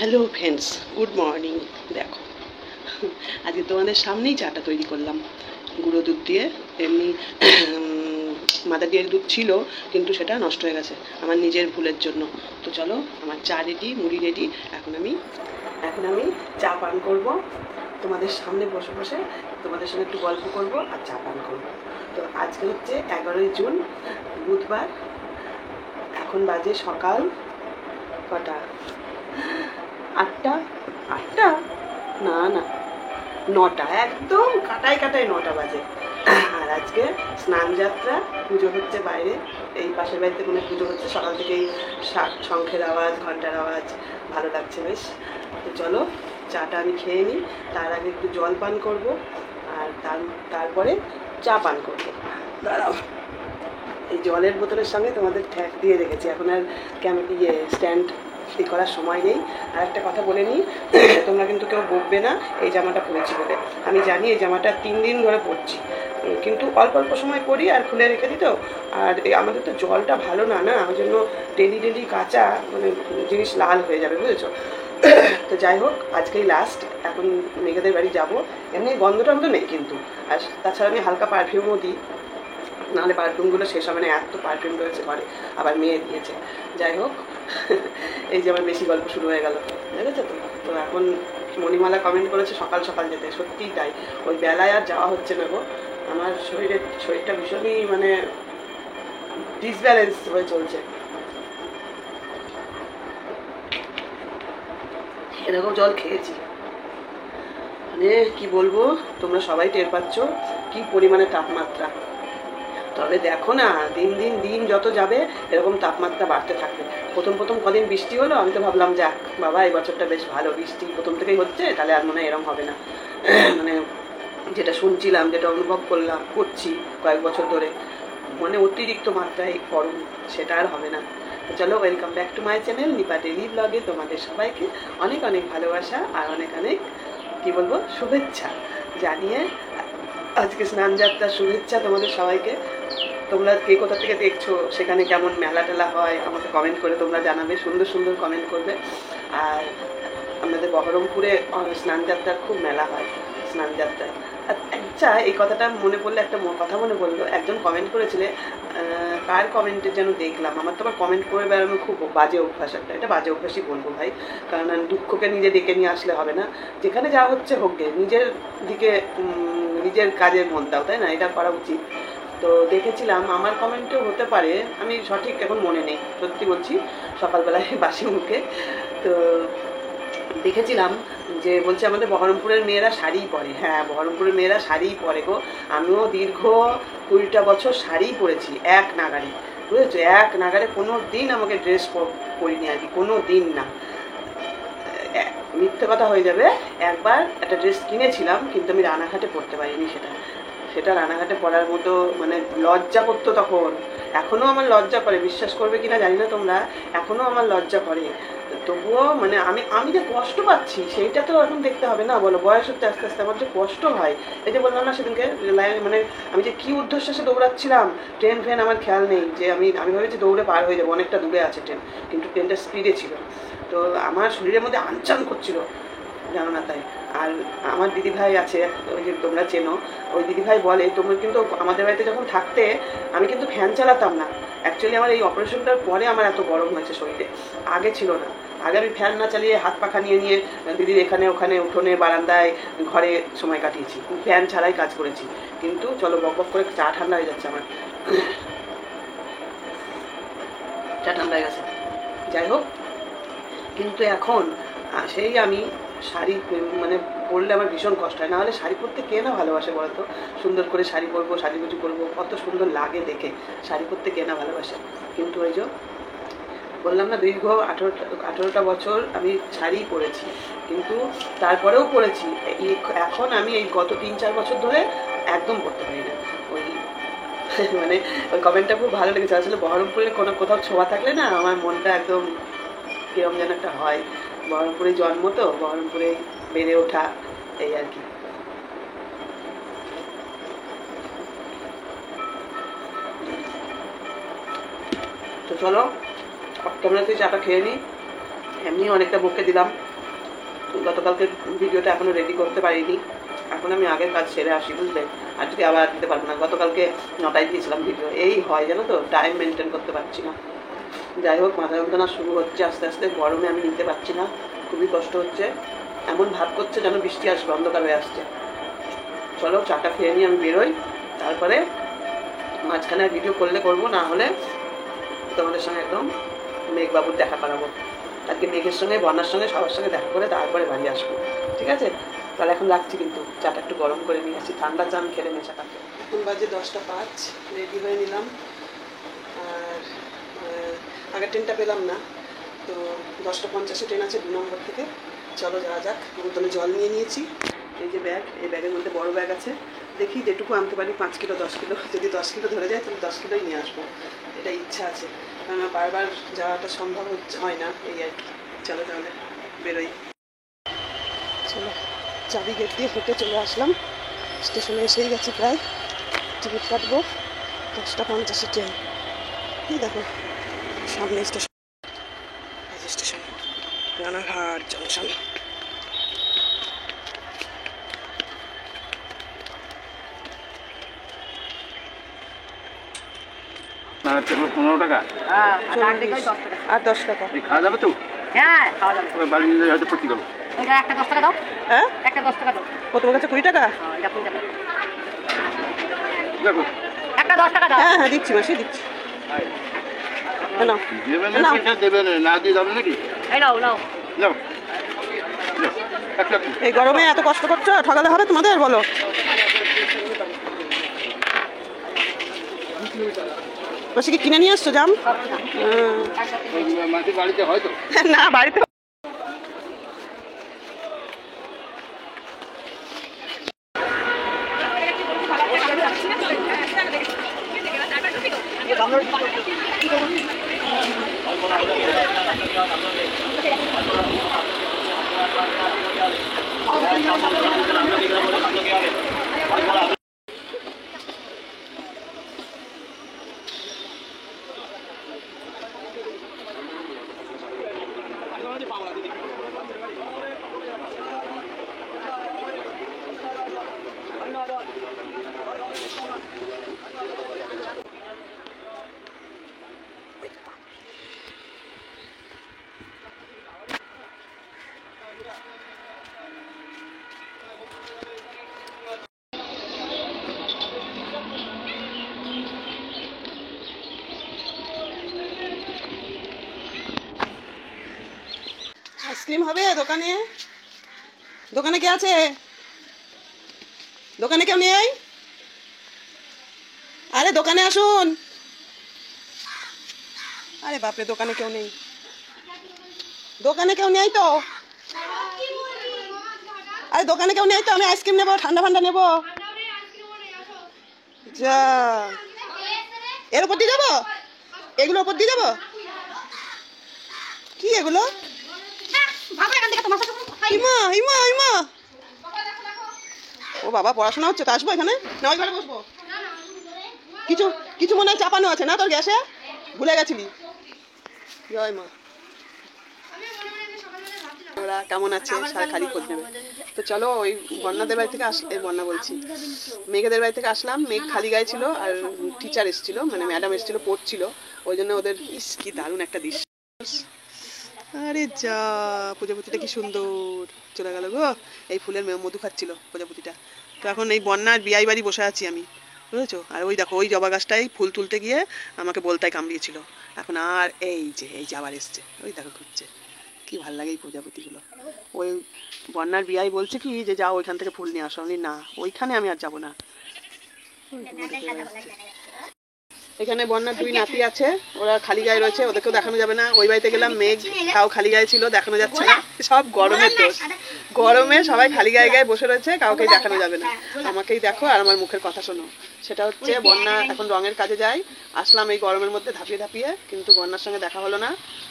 Hello friends, good morning. দেখো, আজকে তোমাদের সামনেই চাটা তৈরি করলাম গুঁড়ো দুধ দিয়ে। এমনি মাদার ডেয়ারি দুধ ছিল, কিন্তু সেটা নষ্ট হয়ে গেছে আমার নিজের ভুলের জন্য। তো চলো, আমার চা রেডি, মুড়ি রেডি। এখন আমি চা পান করব তোমাদের সামনে বসে বসে। তোমাদের সঙ্গে একটু গল্প করব আর চা পান করব। তো আজকে হচ্ছে 11ই জুন, বুধবার। এখন বাজে সকাল কটা? 8টা? না, 9টা, একদম কাটায় 9টা বাজে। আর আজকে স্নান যাত্রা, পুজো হচ্ছে বাইরে, এই পাশের বাড়িতে কোনো পুজো হচ্ছে। সকাল থেকেই শঙ্খের আওয়াজ, ঘন্টার আওয়াজ, ভালো লাগছে বেশ। তো চলো, চাটা আমি খেয়ে নিই। তার আগে একটু জল পান করব, আর তারপরে চা পান করব। দাঁড়াও, এই জলের বোতলের সঙ্গে তোমাদের ট্যাগ দিয়ে রেখেছি। এখন আর স্ট্যান্ড করার সময় নেই। আর একটা কথা বলে নিই, তোমরা কিন্তু কেউ বকবে না এই জামাটা পরেছি বলে। আমি জানি এই জামাটা 3 দিন ধরে পরছি, কিন্তু অল্প অল্প সময় পরি আর খুলে রেখে দিত। আর আমাদের তো জলটা ভালো না, ওই জন্য ডেলি কাঁচা মানে জিনিস লাল হয়ে যাবে, বুঝেছো? তো যাই হোক, আজকেই লাস্ট। এখন মেঘাদের বাড়ি যাব। এমনি গন্ধটা তো নেই কিন্তু। আর তাছাড়া আমি হালকা পারফিউমও দিই, নাহলে পারফিউমগুলো শেষ হবে না, এত পারফিউম রয়েছে ঘরে, আবার মেয়ে দিয়েছে। যাই হোক, এই যে আমার বেশি গল্প শুরু হয়ে গেল, দেখেছো তো? তো এখন মণিমালা কমেন্ট করেছে সকাল সকাল যেতে। সত্যিই তাই, ওই বেলায় আর যাওয়া হচ্ছে না গো। আমার শরীরটা ভীষণই মানে ডিসব্যালেন্স হয়ে চলছে। এরকম জল খেয়েছি মানে কি বলবো, তোমরা সবাই টের পাচ্ছ কি পরিমাণে তাপমাত্রা। তবে দেখো না, দিন যত যাবে এরকম তাপমাত্রা বাড়তে থাকবে। প্রথম কদিন বৃষ্টি হলো, আমি তো ভাবলাম যাক বাবা, এই বছরটা বেশ ভালো, বৃষ্টি প্রথম থেকেই হচ্ছে, তাহলে আর মনে হয় এরকম হবে না। মানে যেটা শুনছিলাম, যেটা অনুভব করছি কয়েক বছর ধরে, মানে অতিরিক্ত মাত্রায় গরম, সেটা আর হবে না। তো চলো, welcome back to my channel Nipa daily ব্লগে। তোমাদের সবাইকে অনেক ভালোবাসা আর অনেক কি বলবো, শুভেচ্ছা জানিয়ে আজকে স্নান যাত্রার শুভেচ্ছা তোমাদের সবাইকে। তোমরা কে কোথা থেকে দেখছো, সেখানে কেমন মেলা টেলা হয়, আমাকে কমেন্ট করে তোমরা জানাবে, সুন্দর কমেন্ট করবে। আর আমাদের বহরমপুরে স্নান যাত্রার খুব মেলা হয়, স্নান যাত্রায়। আচ্ছা, এই কথাটা মনে পড়লে, একটা কথা মনে পড়লো, একজন কমেন্ট করেছিলে, কার কমেন্টে যেন দেখলাম। আমার তো আবার কমেন্ট করে বেড়ানো খুব বাজে অভ্যাস একটা, এটা বাজে অভ্যাসই বলবো ভাই। কারণ দুঃখকে নিজে ডেকে নিয়ে আসলে হবে না। যেখানে যা হচ্ছে হোক গে, নিজের দিকে নিজের কাজে মন দাও, তাই না? এটা করা উচিত। তো দেখেছিলাম, আমার কমেন্টেও হতে পারে, আমি সঠিক এখন মনে নেই, সত্যি বলছি, সকালবেলায় বাসি মুখে। তো দেখেছিলাম যে বলছে আমাদের বহরমপুরের মেয়েরা শাড়ি পরে। হ্যাঁ, বহরমপুরের মেয়েরা শাড়িই পরে গো। আমিও দীর্ঘ 20টা বছর শাড়িই পরেছি, এক নাগারে, বুঝেছো? এক নাগারে কোনো দিন আমাকে ড্রেস পরিনি আর কি, কোনো দিন না। মিথ্যে কথা হয়ে যাবে, একবার একটা ড্রেস কিনেছিলাম, কিন্তু আমি রানাঘাটে পরতে পারিনি। সেটা রানাঘাটে পরার মতো মানে লজ্জা করতো তখন। এখনও আমার লজ্জা করে, বিশ্বাস করবে কিনা জানি না তোমরা, এখনও আমার লজ্জা করে। তবুও মানে আমি যে কষ্ট পাচ্ছি সেইটা তো এখন দেখতে হবে না, বলো? বয়স হচ্ছে আস্তে আস্তে, আমার যে কষ্ট হয়। এই যে বললাম না সেদিনকে, মানে আমি যে কি উদ্দেশ্যে দৌড়াচ্ছিলাম, ট্রেন আমার খেয়াল নেই, যে আমি ভাবছি দৌড়ে পার হয়ে যাবো, অনেকটা দূরে আছে ট্রেন, কিন্তু ট্রেনটা স্পিডে ছিল। তো আমার শরীরের মধ্যে আনচান করছিল, জানো না তাই। আর আমার দিদিভাই আছে, ওই যে তোমরা চেনো, ওই দিদিভাই বলে, তোমরা কিন্তু আমাদের বাড়িতে যখন থাকতে আমি কিন্তু ফ্যান চালাতাম না। অ্যাকচুয়ালি আমার এই অপারেশনটার পরে আমার এত গরম হয়েছে শরীরে, আগে ছিল না। আগে আমি ফ্যান না চালিয়ে হাত পাখা নিয়ে দিদির এখানে ওখানে উঠোনে বারান্দায় ঘরে সময় কাটিয়েছি, ফ্যান ছাড়াই কাজ করেছি। কিন্তু চলো, বক করে চা ঠান্ডা হয়ে যাচ্ছে আমার, চা ঠান্ডা হয়ে গেছে। যাই হোক, কিন্তু এখন সেই আমি শাড়ি মানে পরলে আমার ভীষণ কষ্ট হয়। নাহলে শাড়ি পরতে কে না ভালোবাসে বলতো? সুন্দর করে শাড়ি পরবো, সাজুগুজু করবো, কত সুন্দর লাগে দেখে, শাড়ি পরতে কে না ভালোবাসে। কিন্তু ওই যে বললাম না, দীর্ঘ 18টা বছর আমি শাড়ি পরেছি, কিন্তু তারপরেও পরেছি। এখন আমি এই গত 3-4 বছর ধরে একদম পরতে পারি না। ওই মানে ওই কমেন্টটা খুব ভালো লেগেছে। আসলে বহরমপুরে কোথাও ছোঁয়া থাকলে না, আমার মনটা একদম কিরম যেন একটা হয়। বহরমপুরে জন্ম, তো বহরমপুরে বেড়ে ওঠা, এই আর কি। তো চলো, তোমরা তুই চাটা খেয়ে নি, এমনি অনেকটা বকে দিলাম, গতকালকে ভিডিওটা এখনও রেডি করতে পারিনি। এখন আমি আগের কাজ সেরে আসি, বুঝলে, আজকে আবার দিতে পারবো না। গতকালকে 9টায় দিয়েছিলাম ভিডিও, এই হয় জানো তো, টাইম মেনটেন করতে পারছি না। যাই হোক, মাথা যন্ত্রণা শুরু হচ্ছে আস্তে আস্তে, গরমে আমি নিতে পারছি না, খুবই কষ্ট হচ্ছে। এমন ভাব করছে যেন বৃষ্টি আসবে, অন্ধকার হয়ে আসছে। চলো চাটা খেয়ে নিয়ে আমি বেরোই, তারপরে মাঝখানে ভিডিও করলে করবো, না হলে তোমাদের সঙ্গে একদম মেঘবাবুর দেখা করাবো। আজকে মেঘের সঙ্গে, বন্যার সঙ্গে, সবার সঙ্গে দেখা করে তারপরে বাড়ি আসবো, ঠিক আছে? তাহলে এখন রাখছি, কিন্তু চাটা একটু গরম করে নিয়ে আসি, ঠান্ডা চান খেলে নেশা কাটবে। এখন বাজে 10টা 5, রেডি হয়ে নিলাম। আর আগের ট্রেনটা পেলাম না, তো 10টা 50-এ ট্রেন আছে 2 নম্বর থেকে। চলো যাওয়া যাক। বোতলে জল নিয়ে নিয়েছি, এই যে ব্যাগ, এই ব্যাগের মধ্যে বড় ব্যাগ আছে, দেখি যেটুকু আনতে পারি, 5 কিলো 10 কিলো, যদি 10 কিলো ধরে যায় তাহলে 10 কিলোই নিয়ে আসবো, এটা ইচ্ছা আছে, কারণ বারবার যাওয়াটা সম্ভব হয় না, এই আর কি। চলো তাহলে বেরোই। চলো, চাবি গেট দিয়ে হেঁটে চলে আসলাম, স্টেশনে এসেই গেছি প্রায়। টিকিট কাটবো, 10টা 50-এ ট্রেন। এই দেখো সামনে স্টেশন, স্টেশন রানাঘাট জংশন। $15 টাকা আর 10 টাকা খাওয়া যাবে তো? হ্যাঁ, খাওয়া যাবে। বাড়ি নিয়ে হয়তো প্রতি গেল। ওইটা একটা 10 টাকা দাও। হ্যাঁ, একটা 10 টাকা দাও। তোমার কাছে 20 টাকা? এটা 20 টাকা। দেখো একটা 10 টাকা দাও। হ্যাঁ হ্যাঁ দিচ্ছি, মাসি দিচ্ছি। নাও দেবেন না, পয়সা দেবেন না, দিয়ে যাবেন নাকি? এই নাও নাও। যাও একটা এই গরমে এত কষ্ট করছো, ঠকালে হবে তোমাদের, বলো? মাসি কি কিনে নিয়ে এসছো জাম? মাটির বাড়িতে হয়তো না, বাড়িতে। আইসক্রিম হবে দোকানে? দোকানে কে আছে? দোকানে কেউ নেই? আরে দোকানে আসুন। আরে বাপরে, দোকানে কেউ নেই, দোকানে কেউ নেই তো। আরে দোকানে কেউ নেই তো, আমি আইসক্রিম নেবো, ঠান্ডা ফান্ডা নেবো। যা, এর উপর দিয়ে যাবো? এগুলো উপর দিয়ে যাবো? কি এগুলো? ইমা ইমা ইমা, ও বাবা, পড়াশোনা হচ্ছে তো, আসবো এখানে না ওই ঘরে বসবো? কিছু কিছু মনে হয় চাপানো আছে না তোর গ্যাসে, ভুলে গেছিলি। জয় মা। ওরা কেমন আছে সারা খালি খোঁজ নেবে। তো চলো, ওই বন্যাদের বাড়ি থেকে আসলে, বন্যা বলছি, মেঘেদের বাড়ি থেকে আসলাম। মেঘ খালি গায়ে ছিল, আর টিচার এসেছিল, মানে ম্যাডাম এসেছিল, পড়ছিল, ওই জন্য ওদের, ইস কি দারুণ একটা দৃশ্য। আরে যা, প্রজাপতিটা কি সুন্দর চলে গেল গো। এই ফুলের মধু খাচ্ছিল প্রজাপতিটা। তো এখন এই বন্যার বিয়াই বাড়ি বসে আছি আমি, বুঝেছো? আর ওই দেখো, ওই জবা গাছটাই ফুল তুলতে গিয়ে আমাকে বলতায় কামড়িয়েছিল। এখন আর এই যে আবার এসছে, ওই দেখো ঘুরছে, কি ভাল লাগে এই প্রজাপতিগুলো। ওই বন্যার বিয়াই বলছে কি যে যাও ওইখান থেকে ফুল নিয়ে আসো, আমি না, ওইখানে আমি আর যাবো না। এখানে বন্যার 2 নাতি আছে, ওরা খালি গায়ে রয়েছে, ওদেরকেও দেখানো যাবে না। ওই বাড়িতে গেলাম, মেঘ তাও খালি গায়ে ছিল, দেখানো যাচ্ছে না। সব গরমের দোষ, গরমে সবাই খালি গায়ে গায়ে বসে রয়েছে, কাউকেই দেখানো যাবে না। আমাকেই দেখো আর আমার মুখের কথা শোনো। সেটা হচ্ছে, বন্যা এখন রঙের কাজে যায়, আসলাম এই গরমের মধ্যে ধাপিয়ে ধাপিয়ে, কিন্তু বন্যার সঙ্গে দেখা হলো না।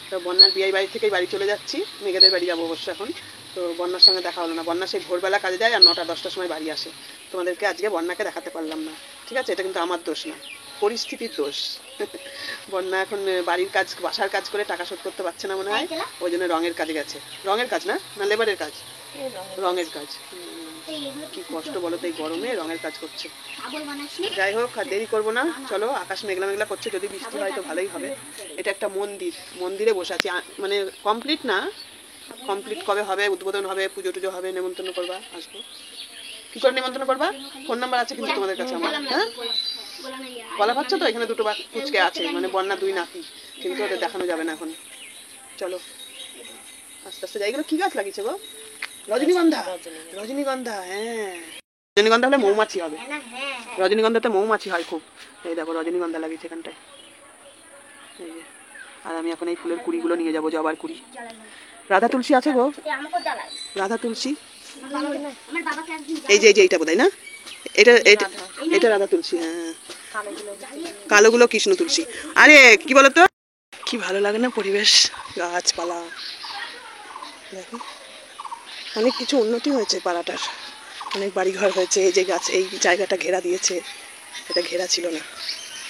তো বন্যার বিয়াই বাড়ি থেকেই বাড়ি চলে যাচ্ছি, মেঘেদের বাড়ি যাবো অবশ্য এখন। তো বন্যার সঙ্গে দেখা হলো না। বন্যা সেই ভোরবেলা কাজে যায় আর 9টা 10টার সময় বাড়ি আসে। তোমাদেরকে আজকে বন্যাকে দেখাতে পারলাম না, ঠিক আছে? এটা কিন্তু আমার দোষ না, পরিস্থিতির দোষ। বন্যা এখন বাড়ির কাজ, বাসার কাজ করে টাকা শোধ করতে পারছে না মনে হয়, ওই জন্য রঙের কাজে গেছে। রঙের কাজ না, লেবারের কাজ। রঙের কাজ। কি কষ্ট বলো তো এই গরমে রঙের কাজ করছে। যাই হোক আর দেরি করবো না, চলো। আকাশ মেঘলা মেঘলা করছে, যদি বৃষ্টি হয় তো ভালোই হবে। এটা একটা মন্দির, মন্দিরে বসে আছি। মানে কমপ্লিট না, কমপ্লিট কবে হবে, উদ্বোধন হবে, পুজো টুজো হবে, নেমন্তন্ন করবা, আসবো। কি করে নেমন্তন্ন করবা? ফোন নাম্বার আছে কিন্তু তোমাদের কাছে আমার। হ্যাঁ, বলা পাচ্ছ তো? এখানে দুটো কুচকে আছে, মানে বন্যা দুই নাতি, কিন্তু ওদের দেখানো যাবে না এখন। চলো আস্তে আস্তে যাই। এগুলো কি গাছ লাগিয়েছে গো? রজনীগন্ধা। রজনীগন্ধা, হ্যাঁ। রজনীগন্ধা হলে মৌমাছি হবে। রজনীগন্ধাতে মৌমাছি হয় খুব। এই দেখো রজনীগন্ধা লাগিয়েছে এখানটায়। এই যে। আর আমি এখন এই ফুলের কুড়িগুলো নিয়ে যাবো, জবার কুড়ি। রাধা তুলসী আছে গো? রাধা তুলসী এই যে এইটা বোধহয় না? এটা এটা এটা রাধা তুলসী। হ্যাঁ, কালোগুলো কৃষ্ণ তুলসী। আরে কি বলতো, কি ভালো লাগে না পরিবেশ, গাছপালা। দেখো অনেক কিছু উন্নতি হয়েছে পাড়াটার, অনেক বাড়িঘর হয়েছে। এই যে গাছ, এই জায়গাটা ঘেরা দিয়েছে, এটা ঘেরা ছিল না।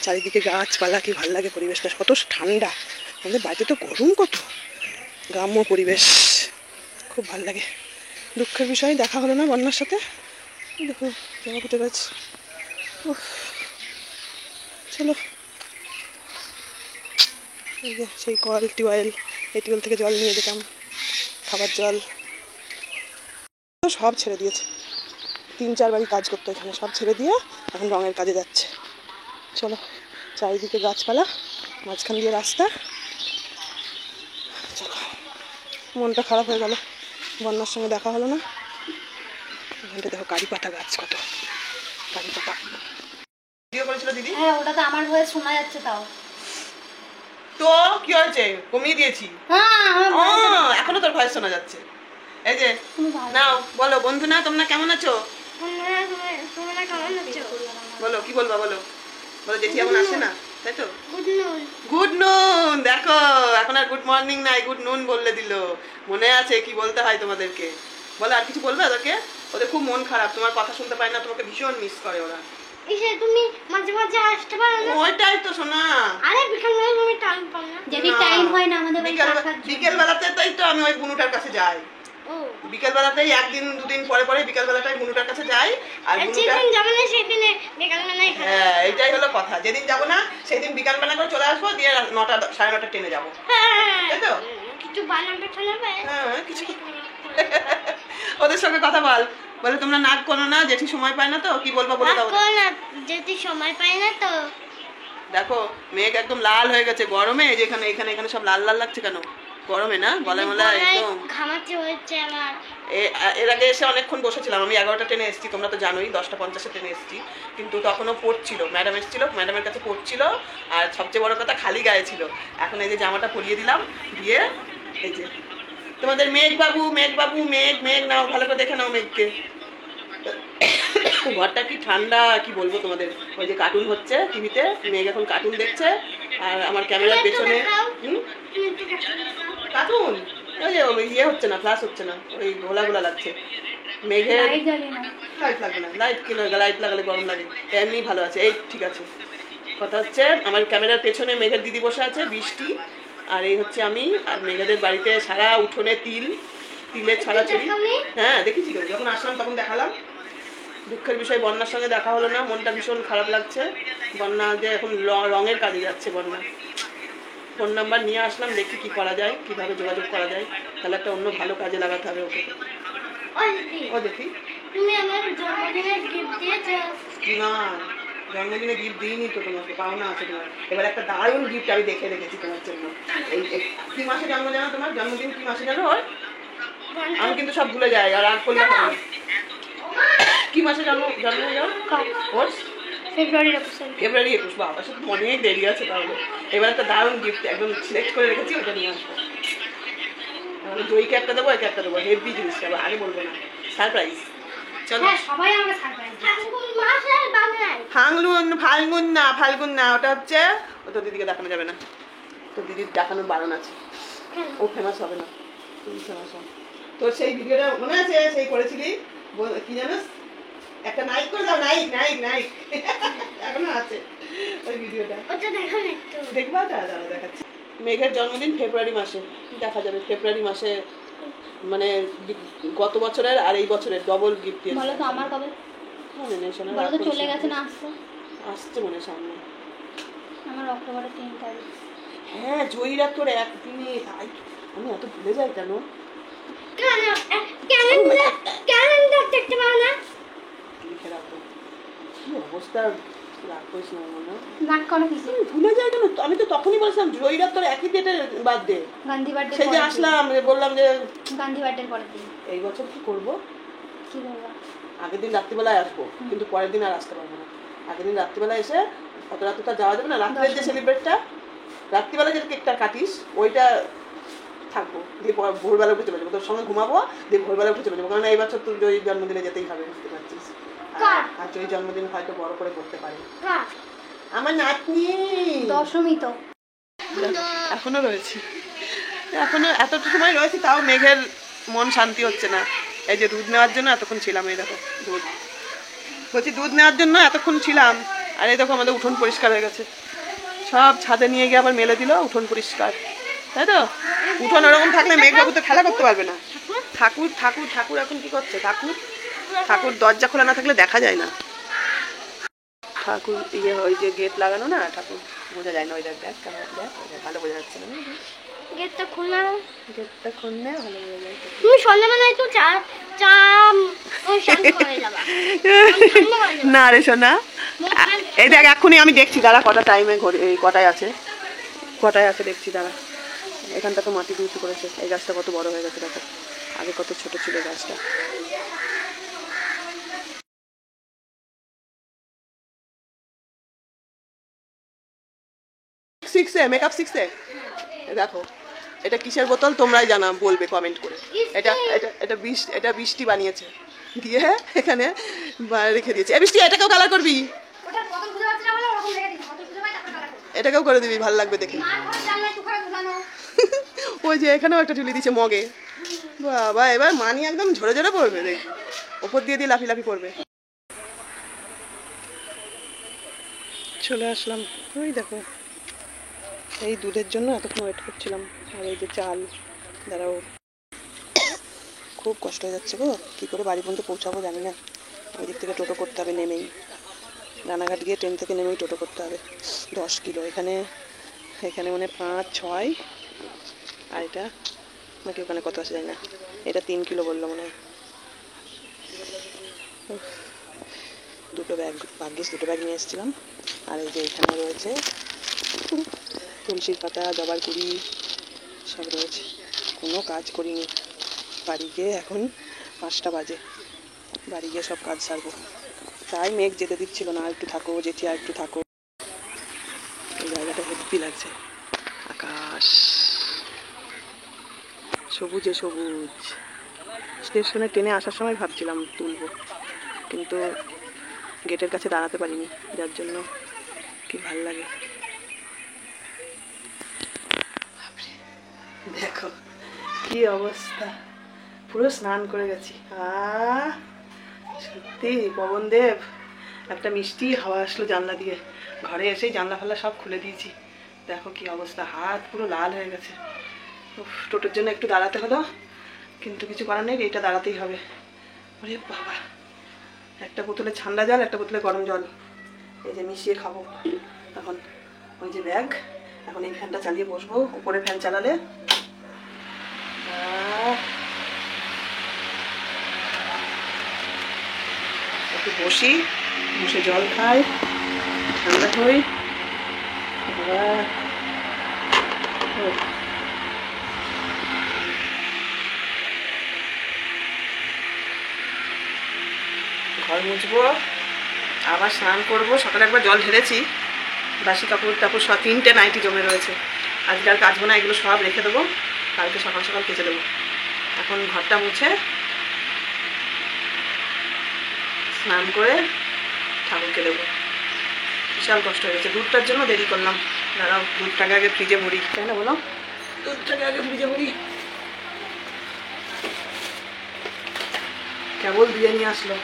চারিদিকে গাছপালা, কি ভালো লাগে পরিবেশটা, কত ঠান্ডা। আমাদের বাড়িতে তো গরম কত। গ্রাম্য পরিবেশ খুব ভালো লাগে। দুঃখের বিষয় দেখা হলো না বন্যার সাথে। দেখো জবা ফুটে গাছ। চলো, এই যে সেই কল, টিউবওয়েল, এই টিউবওয়েল থেকে জল নিয়ে যেতাম, খাবার জল সব ছেড়ে দিয়েছে। 3-4 বাড়ি কাজ করতো এখানে, সব ছেড়ে দিয়ে এখন রঙের কাজে যাচ্ছে। চলো, চারিদিকে গাছপালা, মাঝখান দিয়ে রাস্তা। চলো, মনটা খারাপ হয়ে গেল, বন্যার সঙ্গে দেখা হলো না। এখানটা দেখো কারি পাতা গাছ, কত কারি পাতা। ভিডিও করেছিল দিদি? হ্যাঁ, ওটা তো আমার ভয়েস শোনা যাচ্ছে তাও। তো কি হয়েছে, কমিয়ে দিয়েছি। এখনো তোর ভয়েস শোনা যাচ্ছে। এই যে নাও, বলো বন্ধু না তোমরা কেমন আছো? বলো, কি বলবা বলো? বলো জেঠি এমন আসে না, তাই তো? গুড নুন। দেখো এখন আর গুড মর্নিং নাই, গুড নুন বললে দিল। মনে আছে কি বলতে হয় তোমাদেরকে? বলো, আর কিছু বলবে ওদেরকে? ওদের খুব মন খারাপ, তোমার কথা শুনতে পায় না, তোমাকে ভীষণ মিস করে ওরা। তুমি মাঝে মাঝে আসতে পারো না? ওইটাই তো শোনা। আরে বিকাল বেলা তুমি টাইম পাও না? যদি টাইম হয় না আমাদের বিকেল বেলাতে তাই তো আমি ওই বুনুটার কাছে যাই। ও, বিকেল বেলাতেই একদিন দুদিন পরে পরে বিকেল বেলাটাই বুনুটার কাছে যাই। আর যেদিন যাবো না সেদিন বিকাল বেলায়। হ্যাঁ, এইটাই হলো কথা। যেদিন যাবো না সেদিন বিকাল বেলা করে চলে আসবো, দিয়ে 9টা 9:30 ট্রেনে যাবো, তাই তো? কিছু বানাবে ঠানাবে? হ্যাঁ, কিছু ওদের সঙ্গে কথা বল। বলে তোমরা নাক করো না, জেঠি সময় পায় না তো। কি বলবো বলে দাও। যদি সময় পাই না তো। দেখো মেঘ একদম লাল হয়ে গেছে গরমে। এই যে এখানে এখানে এখানে সব লাল লাল লাগছে কেন? গরমে না, গলায় মলায় একদম ঘামাচি হচ্ছে আমার। এর আগে এসে অনেকক্ষণ বসেছিলাম আমি। 11টা ট্রেনে এসেছি, তোমরা তো জানোই। 10:50 ট্রেনে এসেছি, কিন্তু তখনও পড়ছিল। ম্যাডাম এসেছিল, ম্যাডামের কাছে পড়ছিল। আর সবচেয়ে বড় কথা, খালি গায়ে ছিল। এখন এই যে জামাটা পরিয়ে দিলাম, দিয়ে এই যে তোমাদের মেঘ বাবু, মেঘ বাবু, মেঘ মেঘ নাও, ভালো করে দেখে নাও মেঘকে। ঘরটা কি ঠান্ডা, কি বলবো তোমাদের। ওই যে কার্টুন হচ্ছে টিভিতে, মেঘ এখন কার্টুন দেখছে। আর আমার ক্যামেরার পেছনে কার্টুন, ওই যে ইয়ে হচ্ছে না, ফ্লাশ হচ্ছে না, ওই গোলা গোলা লাগছে। মেঘের লাইট লাগবে না। লাইট কি লাগে? লাইট লাগালে গরম লাগে। এমনি ভালো আছে, এই ঠিক আছে। কথা হচ্ছে আমার ক্যামেরার পেছনে মেঘের দিদি বসে আছে, বৃষ্টি। আর এই হচ্ছে আমি। আর মেঘেদের বাড়িতে সারা উঠোনে তিলের ছড়াছড়ি। হ্যাঁ দেখেছি, যখন আসলাম তখন দেখালাম। দুঃখের বিষয় বন্যার সঙ্গে দেখা হলো না, মনটা ভীষণ খারাপ লাগছে। বন্যা যে এখন রঙের কাজে যাচ্ছে বন্যা। ফোন নাম্বার নিয়ে আসলাম, দেখি কি করা যায়, কিভাবে যোগাযোগ করা যায়। তাহলে একটা অন্য ভালো কাজে লাগাতে হবে ওকে। ও দেখি, তুমি আমার জন্মদিনের গিফট দিয়েছো? না, জন্মদিনে গিফট দিইনি তো তোমাকে, পাওনা আছে তোমার। এবার একটা দারুণ গিফট আমি দেখে রেখেছি তোমার জন্য। এই কি মাসে জন্ম জানো? তোমার জন্মদিন কি মাসে জানো? ওর আমি কিন্তু সব ভুলে যাই, আর করলে হবে না। কি মাসে জন্ম জানো ওর? ফেব্রুয়ারি 21। বাবা, সে অনেক দেরি আছে তাহলে। এবার একটা দারুণ গিফট একদম সিলেক্ট করে রেখেছি, ওটা নিয়ে আসবো। জয়ীকে একটা দেবো, একে একটা দেবো। হেভি জিনিসটা আগে বলবো না, সারপ্রাইজ। চলো, সবাই আমাকে সারপ্রাইজ ফাল্গুন না, ওটা হচ্ছে, ও তো দিদিকে দেখানো যাবে না। তো দিদির দেখানোর বারণ আছে, ও ফেমাস হবে না। তুমি ফেমাস হবে। তো সেই ভিডিওটা মনে আছে, সেই করেছিলি কি জানোস? একটা নাইক করে দাও, নাইক নাইক নাইক এখনো আছে ওই ভিডিওটা। ওটা দেখো না একটু? দেখবা? দাঁড়া দেখাচ্ছি। মেঘের জন্মদিন ফেব্রুয়ারি মাসে, দেখা যাবে। ফেব্রুয়ারি মাসে মানে গত বছরের আর এই বছরের ডবল গিফট দিয়েছে। বলো তো আমার কবে? মনে নেই শোনা, বলো রাগ তো করিস চলে না। গেছে না আসছে? আসছে মনে হয় সামনে। আমার অক্টোবরের 3 তারিখ। হ্যাঁ জয়ীরা তোর একদিনে, তাই আমি এত ভুলে যাই কেন? ক্যালেন্ডার দেখতে পাও না? লিখে রাখবো। কি অবস্থা, রাগ করিস না মনে। রাগ করো কিছু? ভুলে যাই কেন? আমি তো তখনই বলছিলাম জয়ীরা তোর একই ডেটের বার্থডে। গান্ধী বার্থডে সেই যে আসলাম বললাম যে গান্ধী বার্থডের পরের দিন। এই বছর কি করবো, কি বলবো? আগের দিন রাত্রিবেলায় আসবো, কিন্তু পরের দিন আর আসতে পারবো না। আগের দিন রাত্রিবেলায় এসে অত রাতে তো যাওয়া যাবে না, রাত্রের যে সেলিব্রেটটা রাত্রিবেলা যে কেকটা কাটিস ওইটা থাকবো, দিয়ে ভোরবেলা উঠে চলে যাবো, তোর সঙ্গে ঘুমাবো, দিয়ে ভোরবেলা উঠে চলে যাবো। কারণ এই বছর তোর জয়ীর জন্মদিনে যেতেই হবে, বুঝতে পারছিস। আর জয়ীর জন্মদিন হয়তো বড় করে করতে পারি। আমার নাতনি দশমী তো এখনো রয়েছে, এখনো এতটা সময় রয়েছে, তাও মেঘের মন শান্তি হচ্ছে না। এই যে দুধ নেওয়ার জন্য এতক্ষণ ছিলাম, এই দেখো দুধ, বলছি দুধ নেওয়ার জন্য এতক্ষণ ছিলাম, আর এই দেখো আমাদের উঠোন পরিষ্কার হয়ে গেছে, সব ছাদে নিয়ে গিয়ে আবার মেলে দিল, উঠোন পরিষ্কার। তাই তো উঠোন ওরকম থাকলে মেঘবাবু তো খেলা করতে পারবে না। ঠাকুর ঠাকুর ঠাকুর এখন কি করছে? ঠাকুর ঠাকুর দরজা খোলা না থাকলে দেখা যায় না। ঠাকুর ইয়ে ওই যে গেট লাগানো না, ঠাকুর বোঝা যায় না। ওই দেখ দেখ কেমন, দেখ ভালো বোঝা যাচ্ছে না, গেটটা খোলা। গেটটা খুললে ভালো বোঝা যায়। তুমি সন্ধ্যাবেলায় তো চা চা ওই শান্ত হয়ে যাবা। না রে সোনা, এই দেখ এখনই আমি দেখছি দাঁড়া কটা টাইমে ঘড়ি, এই কটায় আছে, কটায় আছে দেখছি দাঁড়া। এখানটা তো মাটি দিয়ে উঁচু করেছে, এই গাছটা কত বড় হয়ে গেছে দেখো, আগে কত ছোট ছিল গাছটা। সিক্সে মেকআপ সিক্সে দেখো, এটা কিসের বোতল তোমরাই জানা, বলবে কমেন্ট করে। এটা এটা এটা এটা বৃষ্টি বানিয়েছে, দিয়ে এখানে রেখে দিয়েছে। বৃষ্টি এটাকেও কালার করবি, ওটা কত খুঁজে পাচ্ছি না বলে ওরকম রেখে দিই, কত খুঁজে পাই তারপর কালার করব। এটাকেও করে দিবি, ভালো লাগবে দেখে। আর ঘরে জানলায় টুকরা ঝুলানো। ওই যে এখানেও একটা ঝুলি দিচ্ছে মগে, বাবা এবার মানি একদম ঝরে ঝরে পড়বে, দেখ ওপর দিয়ে দিয়ে লাফি লাফি পড়বে। চলে আসলাম, ওই দেখো এই দুধের জন্য এতক্ষণ ওয়েট করছিলাম। আর এই যে চাল, দাঁড়াও খুব কষ্ট হয়ে যাচ্ছে গো, কী করে বাড়ি পর্যন্ত পৌঁছাবো জানি না। ওই দিক থেকে টোটো করতে হবে নেমেই, রানাঘাট গিয়ে ট্রেন থেকে নেমেই টোটো করতে হবে। 10 কিলো এখানে, এখানে মানে 5, 6 আর এটা নাকি ওখানে কত আছে জানি না, এটা 3 কিলো বললো মনে হয়। দুটো ব্যাগ, ভাগ্যিস দুটো ব্যাগ নিয়ে এসেছিলাম। আর এই যে এখানে রয়েছে তুলসীর পাতা, জবার কুড়ি সব রয়েছে। কোনো কাজ করিনি, বাড়ি গিয়ে এখন 5টা বাজে, বাড়ি গিয়ে সব কাজ সারবো। তাই মেঘ যেতে দিচ্ছিল না, আর একটু থাকো জেঠি, আর একটু থাকো। এই জায়গাটা হেব্বি লাগছে, আকাশ সবুজে সবুজ। স্টেশনে ট্রেনে আসার সময় ভাবছিলাম তুলবো, কিন্তু গেটের কাছে দাঁড়াতে পারিনি, যার জন্য কি ভাল লাগে। দেখো কি অবস্থা, পুরো স্নান করে গেছি। সত্যি পবনদেব, একটা মিষ্টি হাওয়া আসলো জানলা দিয়ে, ঘরে এসেই জানলা ফাল্লা সব খুলে দিয়েছি। দেখো কি অবস্থা, হাত পুরো লাল হয়ে গেছে। টোটোর জন্য একটু দাঁড়াতে হলো, কিন্তু কিছু করার নেই, এটা দাঁড়াতেই হবে। ওরে বাবা, একটা বোতলে ঠান্ডা জল, একটা বোতলে গরম জল, এই যে মিশিয়ে খাবো এখন। ওই যে ব্যাগ, এখন এই ফ্যানটা চালিয়ে বসবো, উপরে ফ্যান চালালে একটু বসি, বসে জল খাই, ঠান্ডা হই। ঘর মুছবো, আবার স্নান করবো। সকালে একবার জল ঢেলেছি, বাসি কাপড় টাপড় সব 3টে নাইটি জমে রয়েছে, আজকে আর কাচবো না, এগুলো সব রেখে দেবো, কালকে সকাল সকাল কেচে দেবো। এখন ঘরটা মুছে স্নান করে ঠাকুরকে দেবো। বিশাল কষ্ট হয়ে গেছে, দুধটার জন্য দেরি করলাম। দাঁড়াও দুধটাকে আগে ফ্রিজে ভরি, তাই না বলো, দুধটাকে আগে ফ্রিজে ভরি। কেবল দিয়ে নিয়ে আসলো,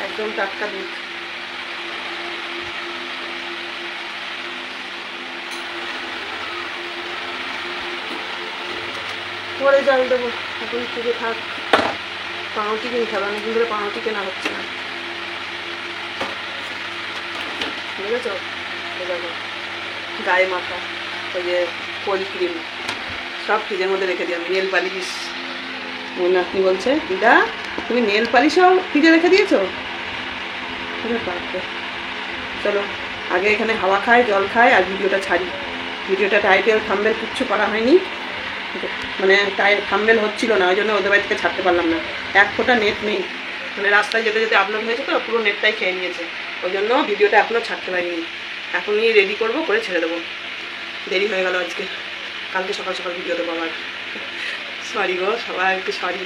একদম টাটকা দুধ। পরে জল দেবো, এখন থেকে থাক। পাউরুটি কিনতে হবে, অনেকদিন ধরে পাউরুটি কেনা হচ্ছে না। বুঝেছো? দেখো গায়ে মাখা ওই যে কোল্ড ক্রিম সব ফ্রিজের মধ্যে রেখে দিলাম। নেল পালিশ, আপনি বলছে দিদা তুমি নেল পালিশও ফ্রিজে রেখে দিয়েছো? চলো আগে এখানে হাওয়া খায়, জল খায়, আর ভিডিওটা ছাড়ি। ভিডিওটা টাইটেল থাম্বনেল কিচ্ছু করা হয়নি, মানে থাম্বনেল হচ্ছিল না, ওই জন্য ওদের বাড়ি থেকে ছাড়তে পারলাম না। এক ফোঁটা নেট নেই, মানে রাস্তায় যেতে যেতে আপলোড হয়েছে তো পুরো নেটটাই খেয়ে নিয়েছে, ওই জন্য ভিডিওটা এখনও ছাড়তে পারিনি। এখনই রেডি করবো, করে ছেড়ে দেবো। দেরি হয়ে গেল আজকে, কালকে সকাল সকাল ভিডিও দেবো আবার। সরি গো সবাই, একটু সরি।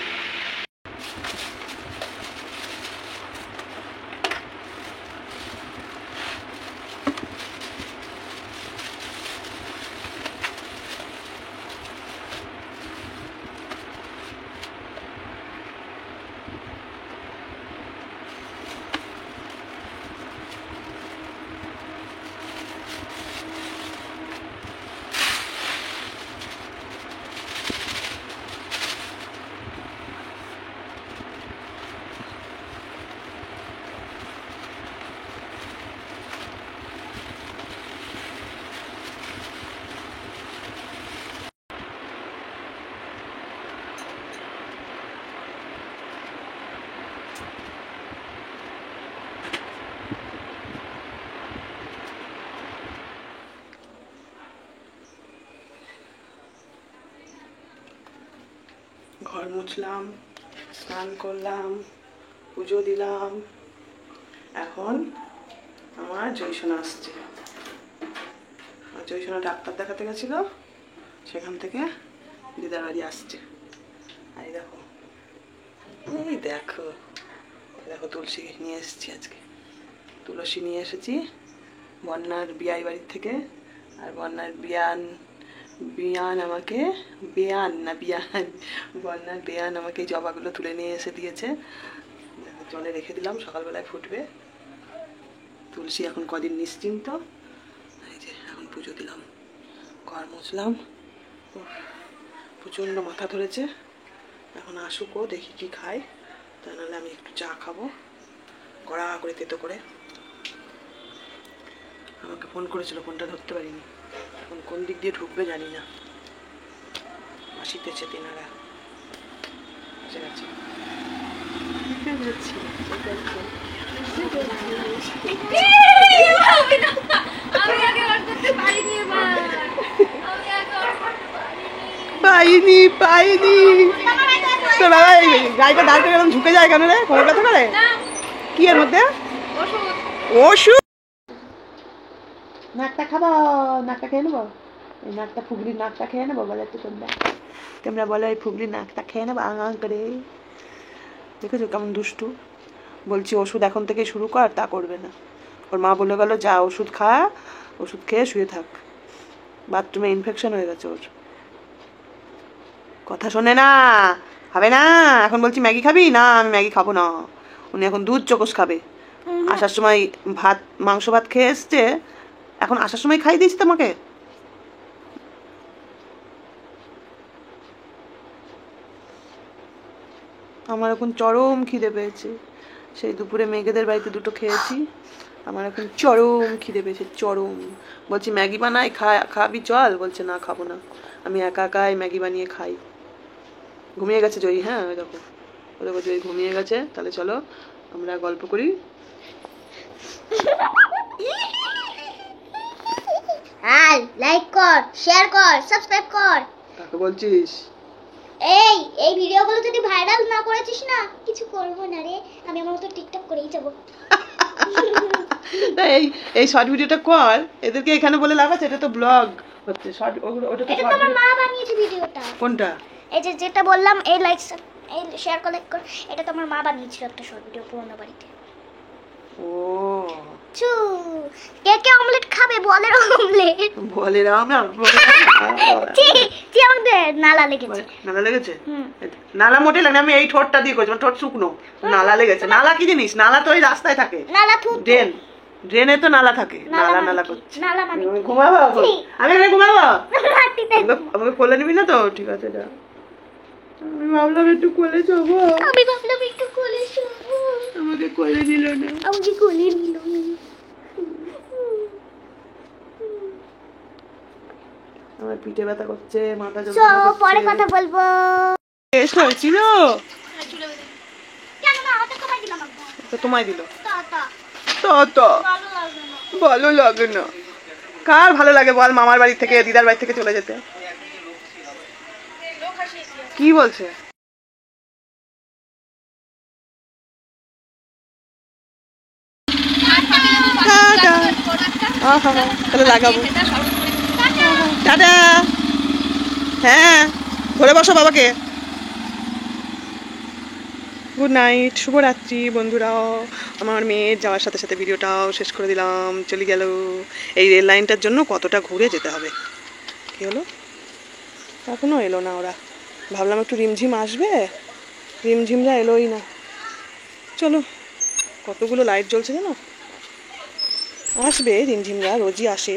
ঘর মুছলাম, স্নান করলাম, পুজো দিলাম। এখন আমার জয়সোনা আসছে। জয়সোনা ডাক্তার দেখাতে গেছিল, সেখান থেকে দিদার বাড়ি আসছে। এই দেখো, এই দেখো, দেখো তুলসী নিয়ে এসেছি আজকে। তুলসী নিয়ে এসেছি বন্যার বিয়াই বাড়ির থেকে। আর বন্যার বিয়ান আমাকে বন্যার বেয়ান আমাকে এই জবাগুলো তুলে নিয়ে এসে দিয়েছে। জলে রেখে দিলাম, সকালবেলায় ফুটবে। তুলসী এখন কদিন নিশ্চিন্ত। এই যে এখন পুজো দিলাম, ঘর মুছলাম। প্রচণ্ড মাথা ধরেছে। এখন আসুকও, দেখি কি খাই, তা নাহলে আমি একটু চা খাবো কড়া করে তেতো করে। আমাকে ফোন করেছিল, ফোনটা ধরতে পারিনি। এখন কোন দিক দিয়ে ঢুকবে জানি না। আসিতেছে তেনারা, এসে গেছে। পাইনি তো বাবা, গাড়িটা দাঁড় করে এরকম ঝুঁকে যায় কেন রে? কোমর ব্যথা করে? কি এর মধ্যে? ওষুধ। নাকটা খাবো, নাকটা খেয়ে নেবো। এই নাকটা, ফুগলির নাকটা খেয়ে নেবো বলে তো তোমরা বলো, এই ফুগলির নাকটা খেয়ে নেবো আঙ করে। দেখেছো কেমন দুষ্টু? বলছি ওষুধ এখন থেকে শুরু কর, তা করবে না। ওর মা বলে গেল যা ওষুধ খা, ওষুধ খেয়ে শুয়ে থাক। বাথরুমে ইনফেকশন হয়ে গেছে ওর, কথা শোনে না, খাবে না। এখন বলছি ম্যাগি খাবি না, আমি ম্যাগি খাবো না। উনি এখন দুধ চকোস খাবে। আসার সময় ভাত, মাংস ভাত খেয়ে এসছে, এখন আসার সময় খাই দিয়েছি তোমাকে। আমার এখন চরম খিদে পেয়েছে। সেই দুপুরে মেঘেদের বাড়িতে দুটো খেয়েছি, আমার এখন চরম খিদে পেয়েছে, চরম। বলছি ম্যাগি বানাই, খাবি চল? বলছে না খাবো না, আমি একা একাই ম্যাগি বানিয়ে খাই। ঘুমিয়ে গেছে জয়ী। হ্যাঁ ওই দেখো, ও দেখো জয়ী ঘুমিয়ে গেছে। তাহলে চলো আমরা গল্প করি। আর লাইক কর, শেয়ার কর, সাবস্ক্রাইব কর। কাকে বলছিস? এই ভিডিওগুলো যদি ভাইরাল না করেছিস না, কিছু করবো না রে। আমি আমার মতো টিকটক করেই যাবো। এই শর্ট ভিডিওটা কর, এদেরকে এখানে বলে লাভ আছে? এটা তো ব্লগ হচ্ছে। শর্ট ওটা তো এটা তো আমার মা বানিয়েছে ভিডিওটা। কোনটা? এই যে যেটা বললাম, এই লাইক, এই শেয়ার কালেক্ট কর, এটা তো আমার মা বানিয়েছিল একটা শর্ট ভিডিও পুরোনো বাড়িতে। ও চু, কে কে অমলেট খাবে? বলের অমলেট। বলে না আমি জি আমাদের নালা লেগেছে। নালা লেগেছে? নালা মোটে লাগে, আমি এই ঠোঁটটা দিয়ে করছি, ঠোঁট শুকনো। নালা লেগেছে। নালা কি জিনিস? নালা তো ওই রাস্তায় থাকে। নালা থুতু। ড্রেনে তো নালা থাকে। নালা করছে। নালা মানে ঘুমাবো? আমি এখানে ঘুমাবো? আমাকে কোলে নিবি না তো? ঠিক আছে যা। আমি ভাবলাম একটু কোলে যাবো, আমি ভাবলাম একটু কোলে শোবো, আমাকে কোলে দিল না। আমাকে কোলে নিল না। আমার পিঠে ব্যথা করছে, মাথা চলো যন্ত্রণা পরে করছে। কথা বলবো। টেস্ট হয়েছিল? কেন না হাতে তোমায় দিলাম একবার। তো তোমায় দিল? টাটা। তো তো ভালো লাগবে না। ভালো লাগে না। কার ভালো লাগে বল মামার বাড়ি থেকে দিদার বাড়ি থেকে চলে যেতে? কি বলছে? টাটা। আহা, তাহলে লাগাবো। টাটা। হ্যাঁ, ধরে বসো বাবাকে। গুড নাইট, শুভরাত্রি বন্ধুরাও। আমার মেয়ের যাওয়ার সাথে সাথে ভিডিওটাও শেষ করে দিলাম, চলে গেল। এই রেল লাইনটার জন্য কতটা ঘুরে যেতে হবে। কি হলো? এখনও এলো না ওরা। ভাবলাম একটু রিমঝিম আসবে, রিমঝিমরা এলোই না। চলো, কতগুলো লাইট জ্বলছে জানো? আসবে রিমঝিমরা, রোজই আসে।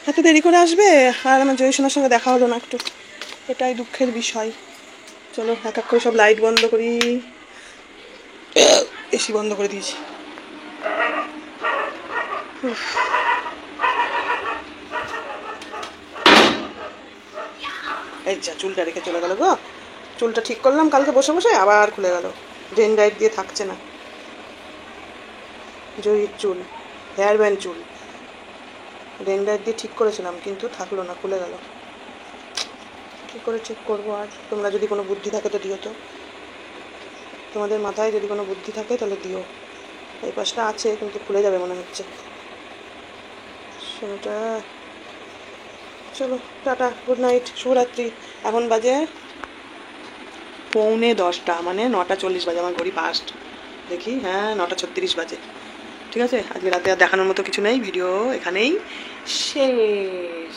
এত দেরি করে আসবে আর আমার জয়সোনার সঙ্গে দেখা হলো না একটু, এটাই দুঃখের বিষয়। চলো এক এক করে সব লাইট বন্ধ করি। এসি বন্ধ করে দিয়েছি। উফ। এই যা, চুলটা রেখে চলে গেল গো। চুলটা ঠিক করলাম কালকে বসে বসে, আবার খুলে গেল। ড্রেন লাইট দিয়ে থাকছে না। জয়ীর চুল, হেয়ার ব্যান্ড চুল, ড্রেন লাইট দিয়ে ঠিক করেছিলাম কিন্তু থাকলো না, খুলে গেল। কী করে ঠিক করবো আর? তোমরা যদি কোনো বুদ্ধি থাকে তো দিও তো, তোমাদের মাথায় যদি কোনো বুদ্ধি থাকে তাহলে দিও। এই পাশটা আছে কিন্তু খুলে যাবে মনে হচ্ছে। সেটা চলো, টাটা, গুড নাইট, শুভরাত্রি। এখন বাজে 9:45, মানে 9:40 বাজে। আমার ঘড়ি পাস্ট দেখি, হ্যাঁ 9:36 বাজে। ঠিক আছে, আজকে রাতে আর দেখানোর মতো কিছু নেই, ভিডিও এখানেই শেষ।